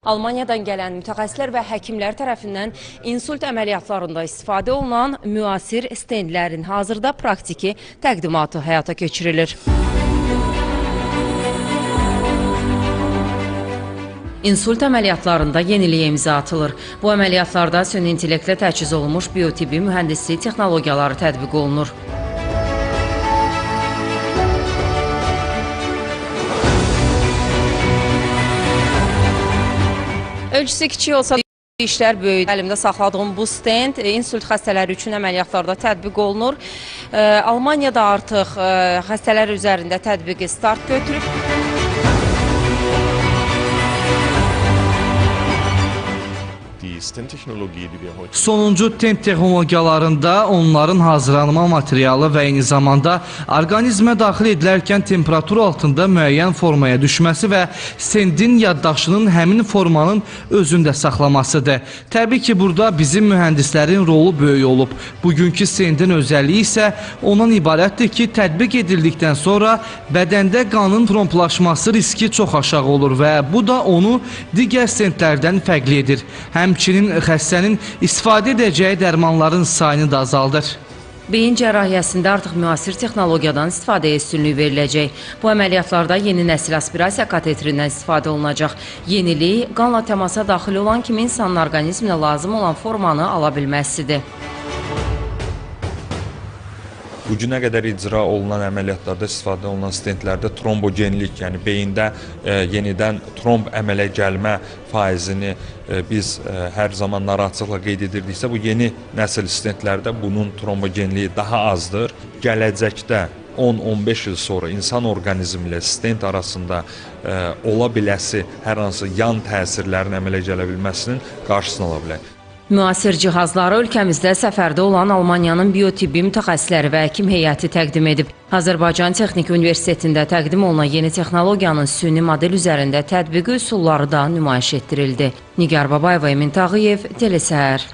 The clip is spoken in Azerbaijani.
Almaniyadan gələn mütəxəssislər və həkimlər tərəfindən insult əməliyyatlarında istifadə olunan müasir stendlərin hazırda praktiki təqdimatı həyata keçirilir. İnsult əməliyyatlarında yeniliyə imza atılır. Bu əməliyyatlarda süni intellektlə təchiz olunmuş biotibi mühəndislik texnologiyaları tətbiq olunur. Ölçüsü kiçik olsa da işlər böyük. Əlimdə saxladığım bu stend insult xəstələri üçün əməliyyatlarda tətbiq olunur. Almaniyada artıq xəstələr üzərində tətbiqi start götürüb. Sonuncu TENT texnologiyalarında onların hazırlanma materialı və eyni zamanda orqanizmə daxil edilərkən temperatur altında müəyyən formaya düşməsi və stendin yaddaşının həmin formanın özündə saxlamasıdır. Təbii ki, burada bizim mühəndislərin rolu böyük olub. Bugünkü stendin özəlliyi isə ondan ibarətdir ki, tətbiq edildikdən sonra bədəndə qanın tromblaşması riski çox aşağı olur və bu da onu digər stendlərdən fərqli edir. Həmçinin xəstənin istifadə edəcəyi dərmanların sayını da azaldır. Beyin cərrahiyyəsində artıq müasir texnologiyadan istifadəyə üstünlük veriləcək. Bu əməliyyatlarda yeni nəsil aspirasiya katetrindən istifadə olunacaq. Yenilik, qanla təmasa daxil olan kimi insanın orqanizminə lazım olan formanı ala bilməsidir. Bugünə qədər icra olunan əməliyyatlarda istifadə olunan stentlərdə trombogenlik, yəni beyində yenidən tromb əmələ gəlmə faizini biz hər zaman narahatçılıqla qeyd edirdiksə, bu yeni nəsil stentlərdə bunun trombogenliyi daha azdır. Gələcəkdə 10-15 il sonra insan orqanizmi ilə stent arasında ola biləsi hər hansı yan təsirlərin əmələ gələ bilməsinin qarşısını ala bilər. Müasir cihazları ölkəmizdə səfərdə olan Almaniyanın biotibbi mütəxəssisləri və həkim heyəti təqdim edib. Azərbaycan Texniki Universitetində təqdim olunan yeni texnologiyanın süni model üzərində tətbiqi üsulları da nümayiş etdirildi. Nigar Babayeva, Emin Tağıyev, Telesəhər.